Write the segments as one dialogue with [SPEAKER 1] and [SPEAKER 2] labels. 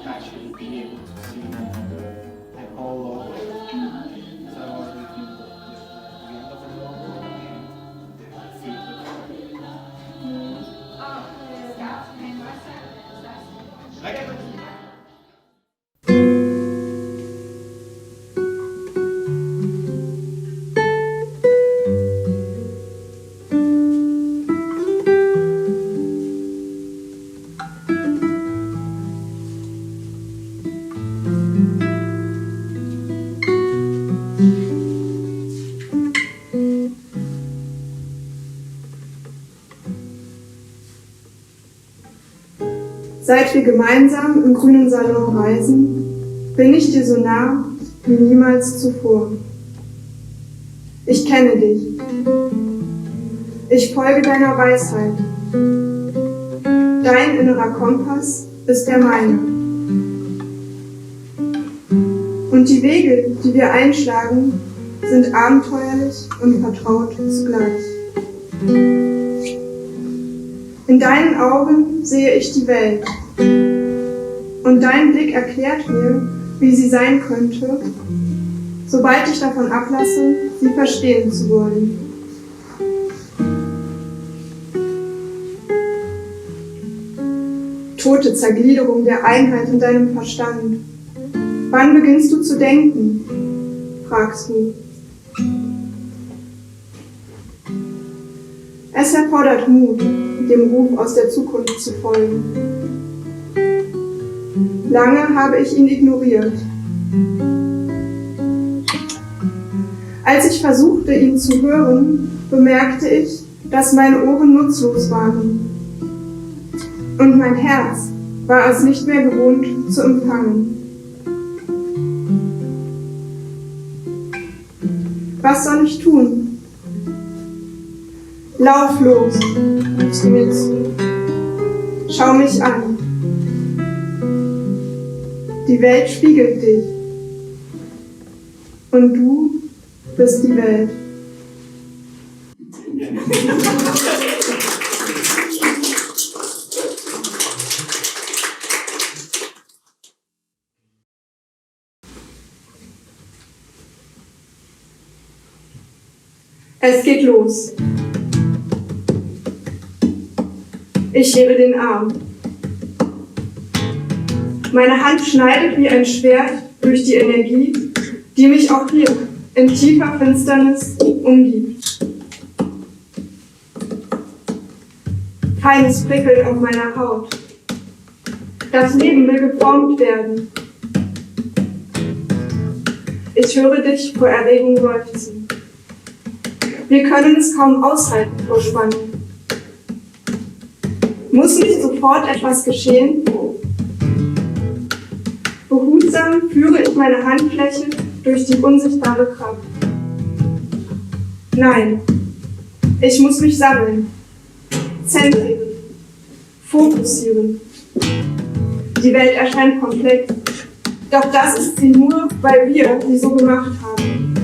[SPEAKER 1] Actually be able to see the whole logo. So I was looking for the end of the logo and the feet. Okay.
[SPEAKER 2] Seit wir gemeinsam im grünen Salon reisen, bin ich dir so nah wie niemals zuvor. Ich kenne dich. Ich folge deiner Weisheit. Dein innerer Kompass ist der meine. Und die Wege, die wir einschlagen, sind abenteuerlich und vertraut zugleich. In deinen Augen sehe ich die Welt. Und dein Blick erklärt mir, wie sie sein könnte, sobald ich davon ablasse, sie verstehen zu wollen. Tote Zergliederung der Einheit in deinem Verstand. Wann beginnst du zu denken? Fragst du. Es erfordert Mut, dem Ruf aus der Zukunft zu folgen. Lange habe ich ihn ignoriert. Als ich versuchte, ihn zu hören, bemerkte ich, dass meine Ohren nutzlos waren. Und mein Herz war es nicht mehr gewohnt zu empfangen. Was soll ich tun? Lauf los, rufst du mir zu. Schau mich an. Die Welt spiegelt dich. Und du bist die Welt. Es geht los. Ich hebe den Arm. Meine Hand schneidet wie ein Schwert durch die Energie, die mich auch hier in tiefer Finsternis umgibt. Feines Prickeln auf meiner Haut. Das Leben will geformt werden. Ich höre dich vor Erregung seufzen. Wir können es kaum aushalten vor Spannung. Muss nicht sofort etwas geschehen? Behutsam führe ich meine Handfläche durch die unsichtbare Kraft. Nein, ich muss mich sammeln, zentrieren, fokussieren. Die Welt erscheint komplex, doch das ist sie nur, weil wir sie so gemacht haben.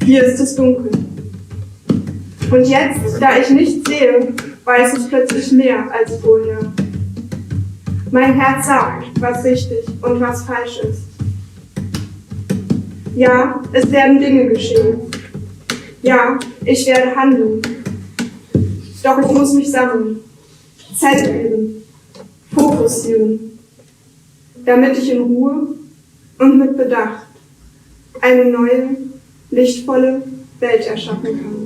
[SPEAKER 2] Hier ist es dunkel. Und jetzt, da ich nichts sehe, weiß ich plötzlich mehr als vorher. Mein Herz sagt, was richtig und was falsch ist. Ja, es werden Dinge geschehen. Ja, ich werde handeln. Doch ich muss mich sammeln, zentrieren, fokussieren, damit ich in Ruhe und mit Bedacht eine neue, lichtvolle Welt erschaffen kann.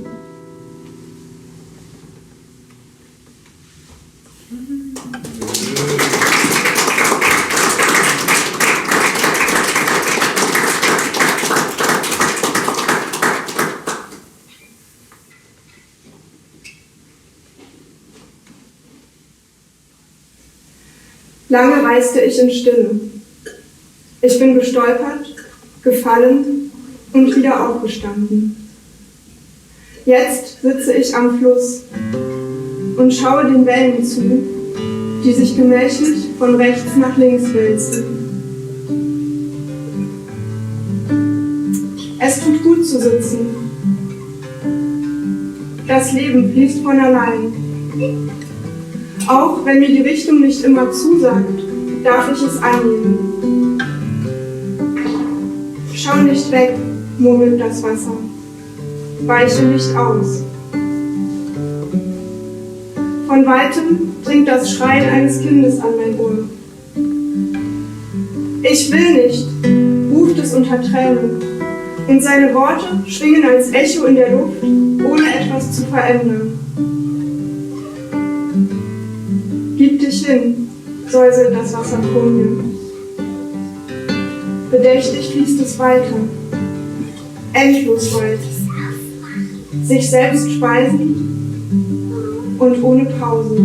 [SPEAKER 2] Lange reiste ich in Stille. Ich bin gestolpert, gefallen und wieder aufgestanden. Jetzt sitze ich am Fluss und schaue den Wellen zu, die sich gemächlich von rechts nach links wälzen. Es tut gut zu sitzen. das Leben fließt von allein. Auch wenn mir die Richtung nicht immer zusagt, darf ich es annehmen. Schau nicht weg, murmelt das Wasser. Weiche nicht aus. Von weitem dringt das Schreien eines Kindes an mein Ohr. Ich will nicht, ruft es unter Tränen, und seine Worte schwingen als Echo in der Luft, ohne etwas zu verändern. Gib dich hin, säuselt das Wasser vor mir. Bedächtig fließt es weiter, endlos weit, sich selbst speisend und ohne Pause.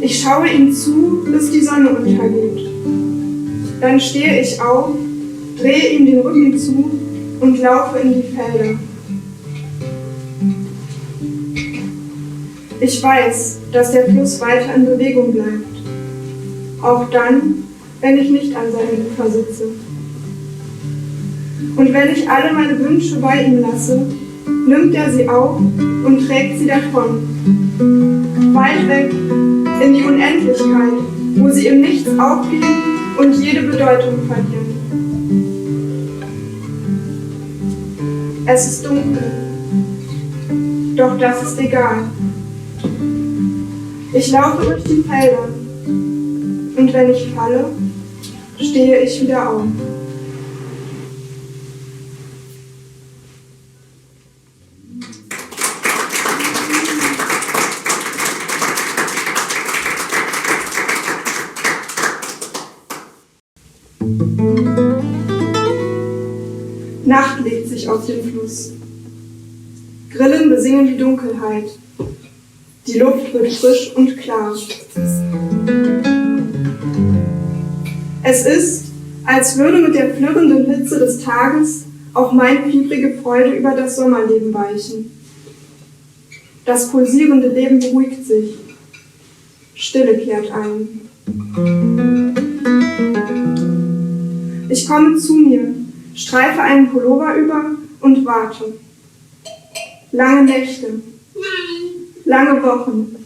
[SPEAKER 2] Ich schaue ihm zu, bis die Sonne untergeht. Dann stehe ich auf, drehe ihm den Rücken zu und laufe in die Felder. Ich weiß, dass der Fluss weiter in Bewegung bleibt, auch dann, wenn ich nicht an seinem Ufer sitze. Und wenn ich alle meine Wünsche bei ihm lasse, nimmt er sie auf und trägt sie davon, weit weg in die Unendlichkeit, wo sie im Nichts aufgehen und jede Bedeutung verlieren. Es ist dunkel, doch das ist egal. Ich laufe durch die Felder und wenn ich falle, stehe ich wieder auf. Nacht legt sich auf den Fluss. Grillen besingen die Dunkelheit. Die Luft wird frisch und klar. Es ist, als würde mit der flirrenden Hitze des Tages auch meine fiebrige Freude über das Sommerleben weichen. Das pulsierende Leben beruhigt sich. Stille kehrt ein. Ich komme zu mir, streife einen Pullover über und warte. Lange Nächte. Lange Wochen.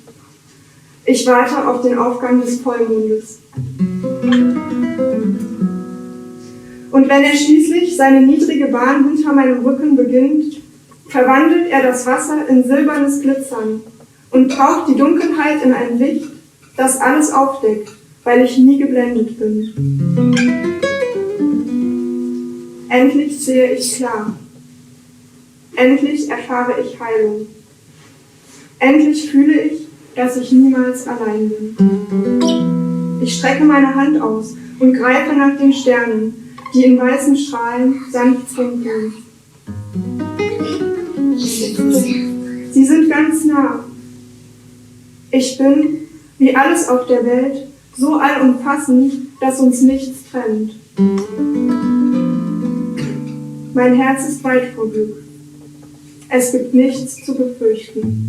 [SPEAKER 2] Ich warte auf den Aufgang des Vollmondes. Und wenn er schließlich seine niedrige Bahn hinter meinem Rücken beginnt, verwandelt er das Wasser in silbernes Glitzern und taucht die Dunkelheit in ein Licht, das alles aufdeckt, weil ich nie geblendet bin. Endlich sehe ich klar. Endlich erfahre ich Heilung. Endlich fühle ich, dass ich niemals allein bin. Ich strecke meine Hand aus und greife nach den Sternen, die in weißen Strahlen sanft funkeln. Sie sind ganz nah. Ich bin, wie alles auf der Welt, so allumfassend, dass uns nichts trennt. Mein Herz ist weit vor Glück. Es gibt nichts zu befürchten.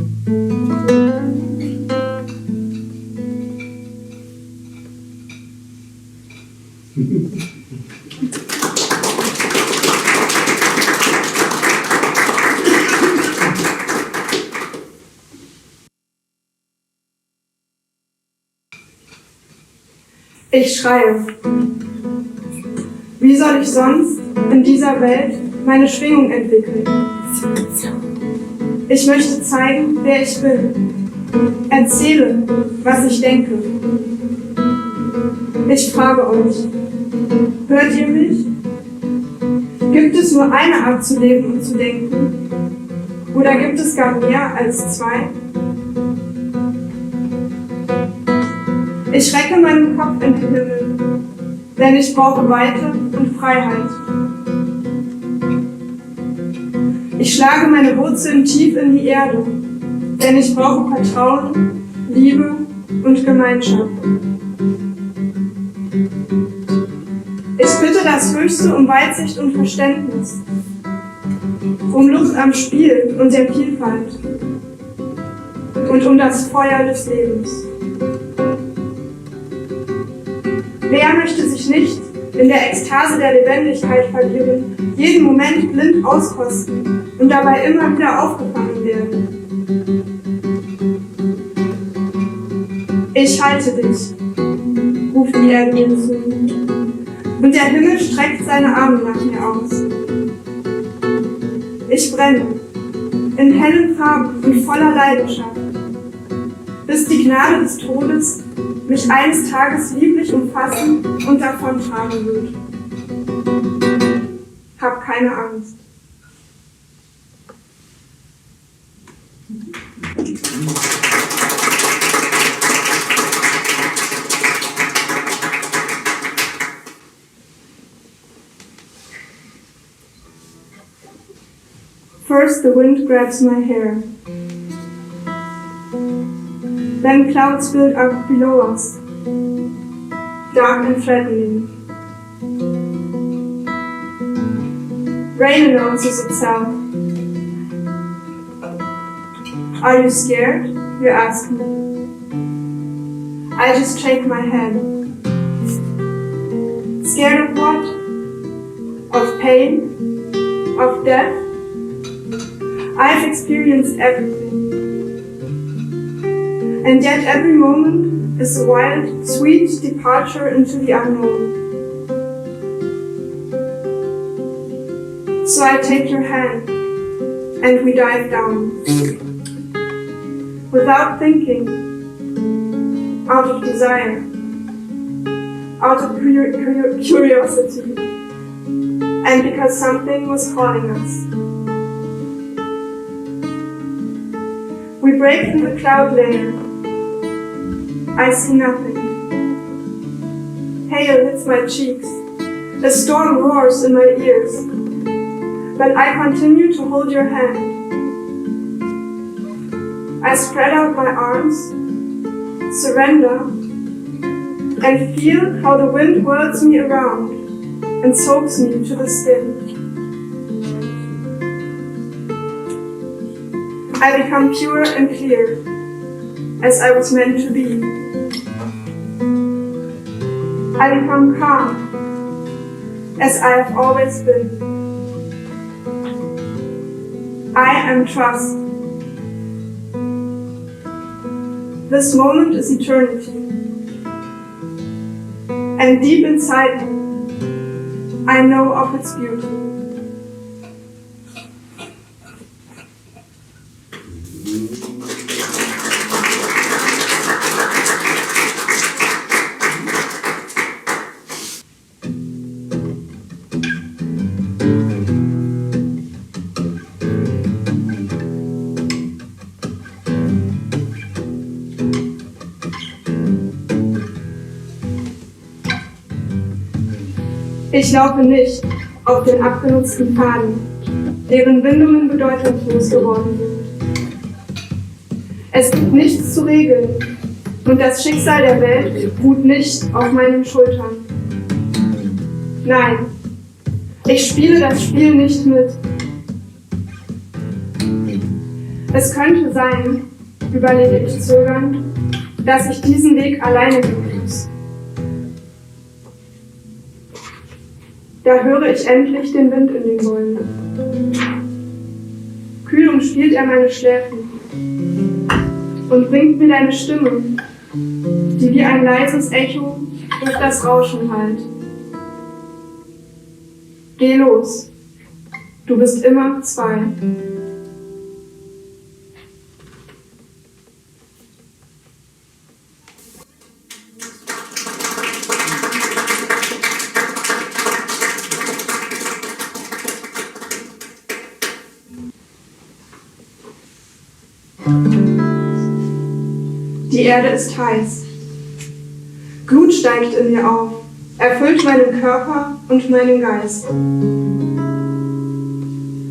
[SPEAKER 2] Ich schreie. Wie soll ich sonst in dieser Welt meine Schwingung entwickeln? Ich möchte zeigen, wer ich bin. Erzähle, was ich denke. Ich frage euch, hört ihr mich? Gibt es nur eine Art zu leben und zu denken? Oder gibt es gar mehr als zwei? Ich recke meinen Kopf in den Himmel, denn ich brauche Weite und Freiheit. Ich schlage meine Wurzeln tief in die Erde, denn ich brauche Vertrauen, Liebe und Gemeinschaft. Ich bitte das Höchste um Weitsicht und Verständnis, um Lust am Spiel und der Vielfalt und um das Feuer des Lebens. Wer möchte sich nicht in der Ekstase der Lebendigkeit verlieren, jeden Moment blind auskosten und dabei immer wieder aufgefangen werden. Ich halte dich, ruft die Erde mir zu, und der Himmel streckt seine Arme nach mir aus. Ich brenne, in hellen Farben und voller Leidenschaft, bis die Gnade des Todes mich eines Tages lieblich umfassen und davontragen wird. Hab keine Angst. First the wind grabs my hair. Then clouds build up below us, dark and threatening. Rain announces itself. Are you scared? You ask me. I just shake my head. Scared of what? Of pain? Of death? I've experienced everything. And yet every moment is a wild, sweet departure into the unknown. So I take your hand, and we dive down. Without thinking, out of desire, out of curiosity, and because something was calling us. We break through the cloud layer. I see nothing. Hail hits my cheeks. A storm roars in my ears. But I continue to hold your hand. I spread out my arms, surrender, and feel how the wind whirls me around and soaks me to the skin. I become pure and clear, as I was meant to be. I become calm, as I have always been. I am trust. This moment is eternity. And deep inside me, I know of its beauty. Ich laufe nicht auf den abgenutzten Pfaden, deren Windungen bedeutungslos geworden sind. Es gibt nichts zu regeln und das Schicksal der Welt ruht nicht auf meinen Schultern. Nein, ich spiele das Spiel nicht mit. Es könnte sein, überlege ich zögernd, dass ich diesen Weg alleine gehen muss. Da höre ich endlich den Wind in den Bäumen. Kühl umspielt er meine Schläfen und bringt mir deine Stimme, die wie ein leises Echo durch das Rauschen hallt. Geh los, du bist immer zwei. Die Erde ist heiß. Glut steigt in mir auf, erfüllt meinen Körper und meinen Geist.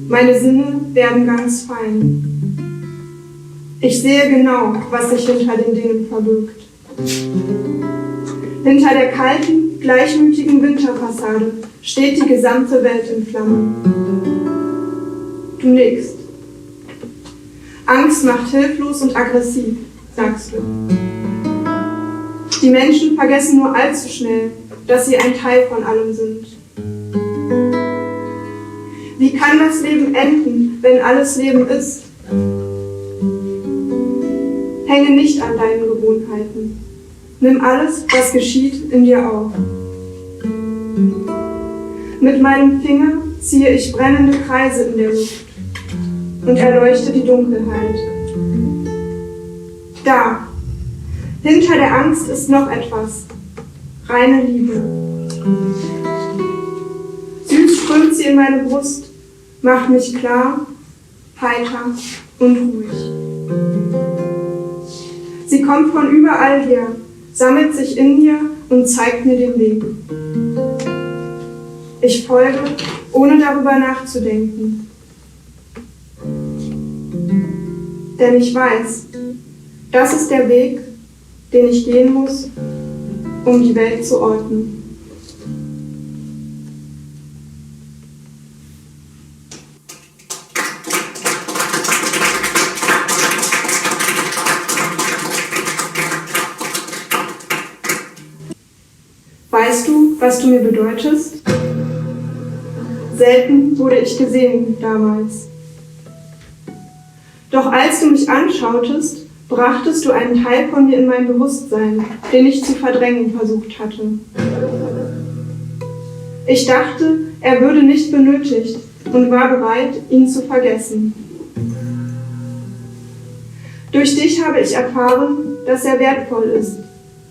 [SPEAKER 2] Meine Sinne werden ganz fein. Ich sehe genau, was sich hinter den Dingen verbirgt. Hinter der kalten, gleichmütigen Winterfassade steht die gesamte Welt in Flammen. Du nickst. Angst macht hilflos und aggressiv, sagst du. Die Menschen vergessen nur allzu schnell, dass sie ein Teil von allem sind. Wie kann das Leben enden, wenn alles Leben ist? Hänge nicht an deinen Gewohnheiten. Nimm alles, was geschieht, in dir auf. Mit meinem Finger ziehe ich brennende Kreise in der Luft und erleuchte die Dunkelheit. Da, hinter der Angst ist noch etwas. Reine Liebe. Süß strömt sie in meine Brust, macht mich klar, heiter und ruhig. Sie kommt von überall her, sammelt sich in mir und zeigt mir den Weg. Ich folge, ohne darüber nachzudenken. Denn ich weiß, das ist der Weg, den ich gehen muss, um die Welt zu ordnen. Weißt du, was du mir bedeutest? Selten wurde ich gesehen damals. Doch als du mich anschautest, brachtest du einen Teil von mir in mein Bewusstsein, den ich zu verdrängen versucht hatte. Ich dachte, er würde nicht benötigt und war bereit, ihn zu vergessen. Durch dich habe ich erfahren, dass er wertvoll ist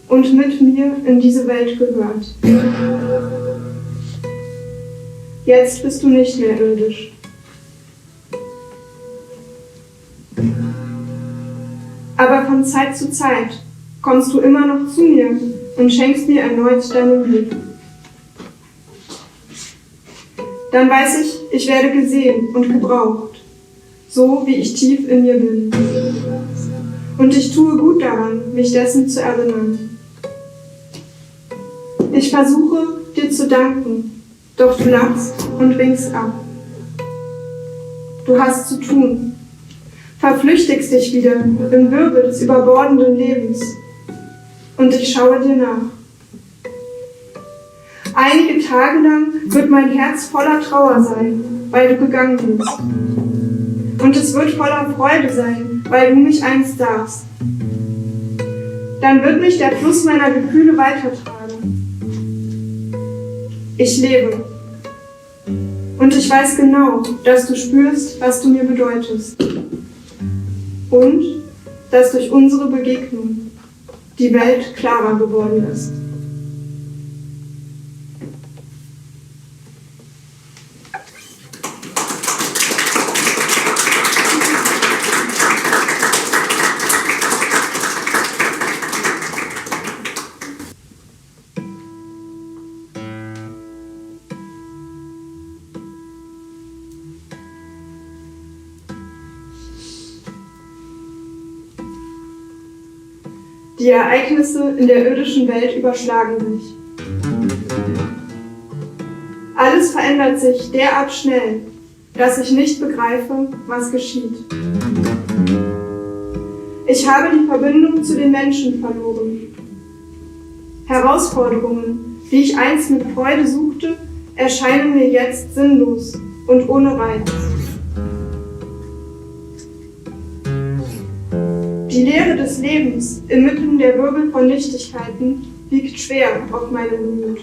[SPEAKER 2] und mit mir in diese Welt gehört. Jetzt bist du nicht mehr irdisch. Aber von Zeit zu Zeit kommst du immer noch zu mir und schenkst mir erneut deinen Blick. Dann weiß ich, ich werde gesehen und gebraucht, so wie ich tief in mir bin. Und ich tue gut daran, mich dessen zu erinnern. Ich versuche, dir zu danken, doch du lachst und winkst ab. Du hast zu tun, verflüchtigst dich wieder im Wirbel des überbordenden Lebens und ich schaue dir nach. Einige Tage lang wird mein Herz voller Trauer sein, weil du gegangen bist. Und es wird voller Freude sein, weil du mich einst sahst. Dann wird mich der Fluss meiner Gefühle weitertragen. Ich lebe. Und ich weiß genau, dass du spürst, was du mir bedeutest. Und dass durch unsere Begegnung die Welt klarer geworden ist. Die Ereignisse in der irdischen Welt überschlagen sich. Alles verändert sich derart schnell, dass ich nicht begreife, was geschieht. Ich habe die Verbindung zu den Menschen verloren. Herausforderungen, die ich einst mit Freude suchte, erscheinen mir jetzt sinnlos und ohne Reiz. Die Leere des Lebens inmitten der Wirbel von Nichtigkeiten liegt schwer auf meinem Gemüt.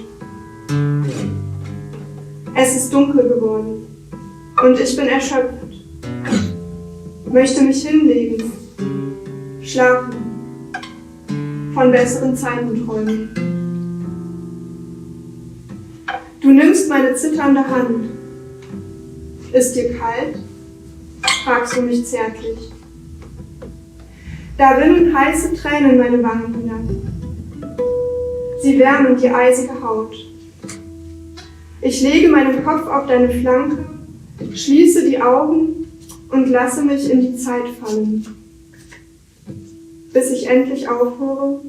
[SPEAKER 2] Es ist dunkel geworden und ich bin erschöpft, möchte mich hinlegen, schlafen, von besseren Zeiten träumen. Du nimmst meine zitternde Hand. Ist dir kalt? Fragst du mich zärtlich. Da rinnen heiße Tränen meine Wangen hinab. Sie wärmen die eisige Haut. Ich lege meinen Kopf auf deine Flanke, schließe die Augen und lasse mich in die Zeit fallen, bis ich endlich aufhöre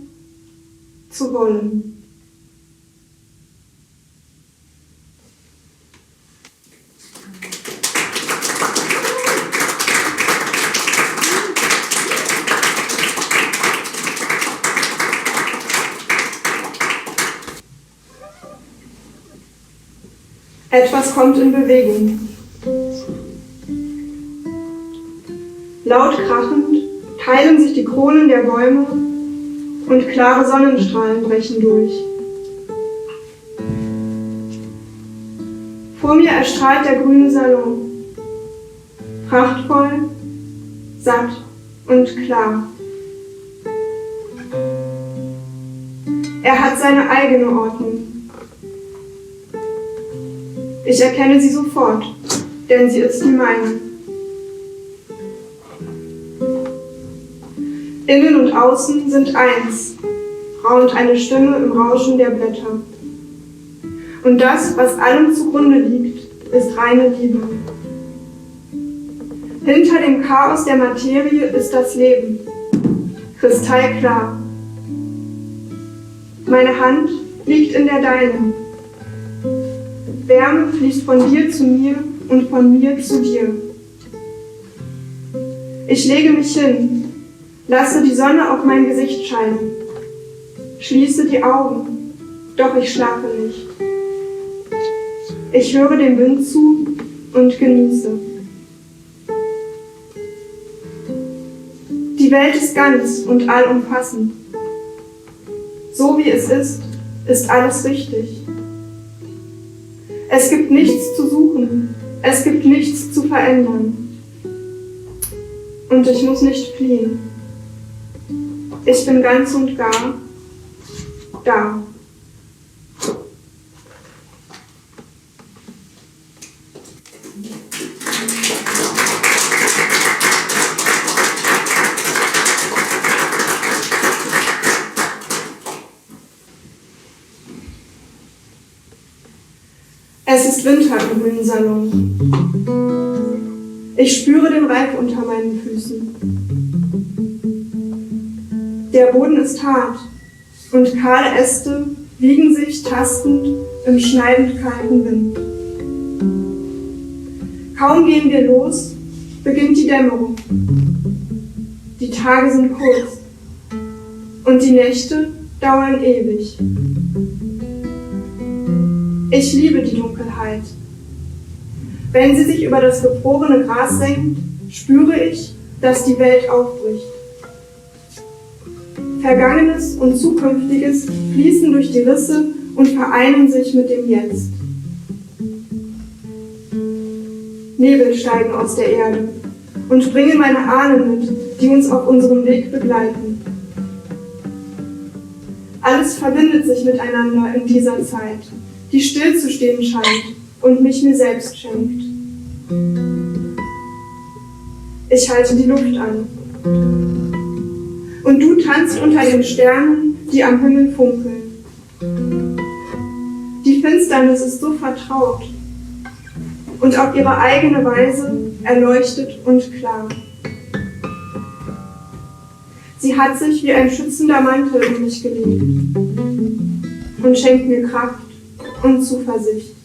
[SPEAKER 2] zu wollen. Etwas kommt in Bewegung. Laut krachend teilen sich die Kronen der Bäume und klare Sonnenstrahlen brechen durch. Vor mir erstrahlt der grüne Salon, prachtvoll, satt und klar. Er hat seine eigene Ordnung. Ich erkenne sie sofort, denn sie ist die meine. Innen und außen sind eins, raunt eine Stimme im Rauschen der Blätter. Und das, was allem zugrunde liegt, ist reine Liebe. Hinter dem Chaos der Materie ist das Leben, kristallklar. Meine Hand liegt in der deinen. Wärme fließt von dir zu mir und von mir zu dir. Ich lege mich hin, lasse die Sonne auf mein Gesicht scheinen, schließe die Augen, doch ich schlafe nicht. Ich höre dem Wind zu und genieße. Die Welt ist ganz und allumfassend. So wie es ist alles richtig. Es gibt nichts zu suchen, es gibt nichts zu verändern. Und ich muss nicht fliehen. Ich bin ganz und gar da. Es ist Winter im grünen Salon. Ich spüre den Reif unter meinen Füßen. Der Boden ist hart und kahle Äste wiegen sich tastend im schneidend kalten Wind. Kaum gehen wir los, beginnt die Dämmerung. Die Tage sind kurz und die Nächte dauern ewig. Ich liebe die Dunkelheit. Wenn sie sich über das gefrorene Gras senkt, spüre ich, dass die Welt aufbricht. Vergangenes und Zukünftiges fließen durch die Risse und vereinen sich mit dem Jetzt. Nebel steigen aus der Erde und bringen meine Ahnen mit, die uns auf unserem Weg begleiten. Alles verbindet sich miteinander in dieser Zeit, die stillzustehen scheint und mich mir selbst schenkt. Ich halte die Luft an. Und du tanzt unter den Sternen, die am Himmel funkeln. Die Finsternis ist so vertraut und auf ihre eigene Weise erleuchtet und klar. Sie hat sich wie ein schützender Mantel um mich gelegt und schenkt mir Kraft und Zuversicht.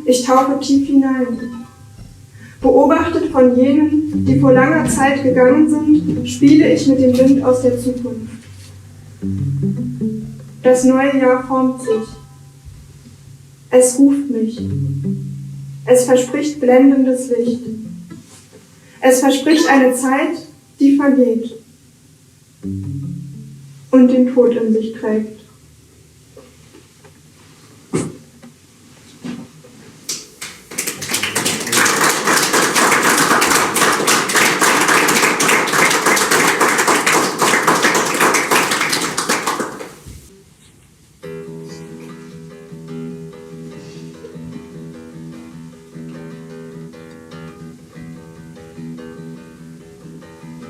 [SPEAKER 2] Ich tauche tief hinein. Beobachtet von jenen, die vor langer Zeit gegangen sind, spiele ich mit dem Wind aus der Zukunft. Das neue Jahr formt sich. Es ruft mich. Es verspricht blendendes Licht. Es verspricht eine Zeit, die vergeht und den Tod in sich trägt.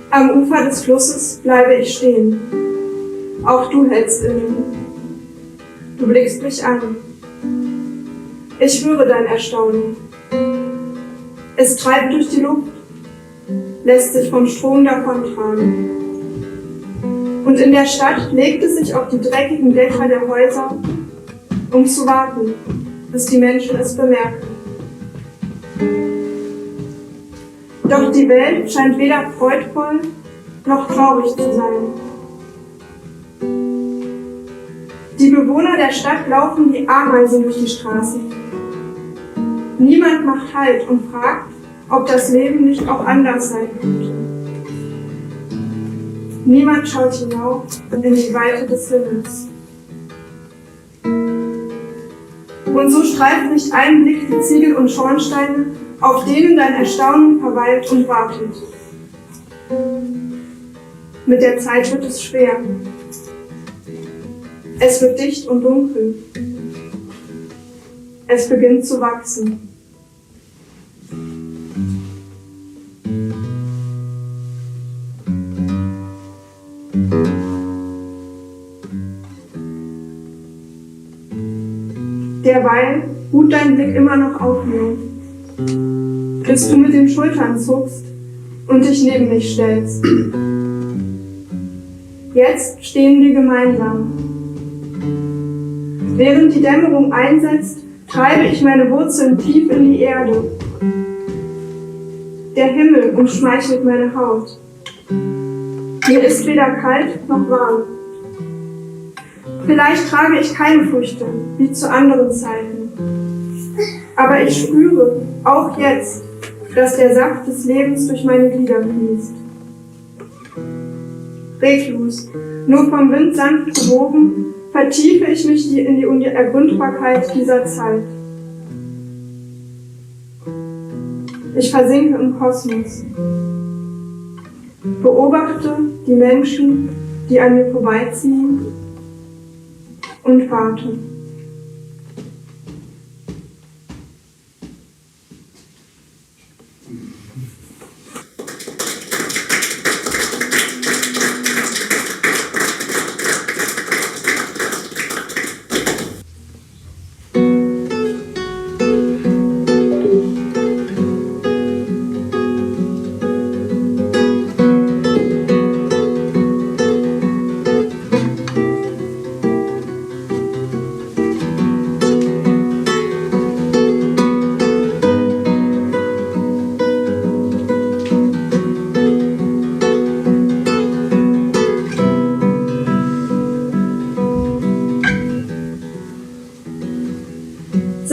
[SPEAKER 2] Am Ufer des Flusses bleibe ich stehen. Auch du hältst inne. Du blickst mich an. Ich höre dein Erstaunen. Es treibt durch die Luft, lässt sich vom Strom davontragen. Und in der Stadt legt es sich auf die dreckigen Dächer der Häuser, um zu warten, bis die Menschen es bemerken. Doch die Welt scheint weder freudvoll noch traurig zu sein. Die Die Bewohner der Stadt laufen wie Ameisen durch die Straßen. Niemand macht Halt und fragt, ob das Leben nicht auch anders sein könnte. Niemand schaut hinauf in die Weite des Himmels. Und so streift nicht ein Blick die Ziegel und Schornsteine, auf denen dein Erstaunen verweilt und wartet. Mit der Zeit wird es schwer. Es wird dicht und dunkel. Es beginnt zu wachsen. Derweil ruht dein Blick immer noch auf mir, bis du mit den Schultern zuckst und dich neben mich stellst. Jetzt stehen wir gemeinsam. Während die Dämmerung einsetzt, treibe ich meine Wurzeln tief in die Erde. Der Himmel umschmeichelt meine Haut. Mir ist weder kalt noch warm. Vielleicht trage ich keine Früchte, wie zu anderen Zeiten. Aber ich spüre, auch jetzt, dass der Saft des Lebens durch meine Glieder fließt. Reglos, nur vom Wind sanft gewogen, vertiefe ich mich in die Unergründbarkeit dieser Zeit. Ich versinke im Kosmos. Beobachte die Menschen, die an mir vorbeiziehen, und warte.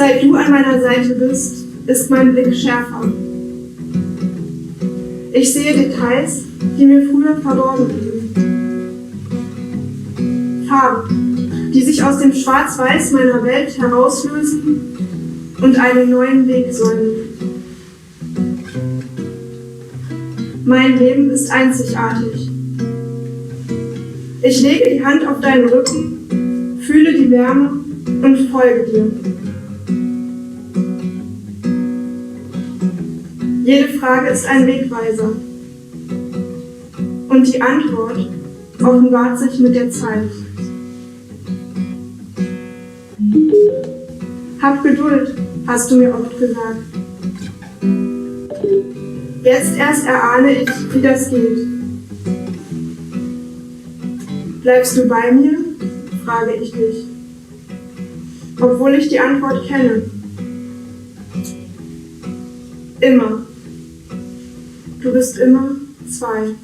[SPEAKER 2] Seit du an meiner Seite bist, ist mein Blick schärfer. Ich sehe Details, die mir früher verborgen blieben. Farben, die sich aus dem Schwarz-Weiß meiner Welt herauslösen und einen neuen Weg säumen. Mein Leben ist einzigartig. Ich lege die Hand auf deinen Rücken, fühle die Wärme und folge dir. Jede Frage ist ein Wegweiser. Und die Antwort offenbart sich mit der Zeit. Hab Geduld, hast du mir oft gesagt. Jetzt erst erahne ich, wie das geht. Bleibst du bei mir? Frage ich dich. Obwohl ich die Antwort kenne. Immer. Du bist immer zwei.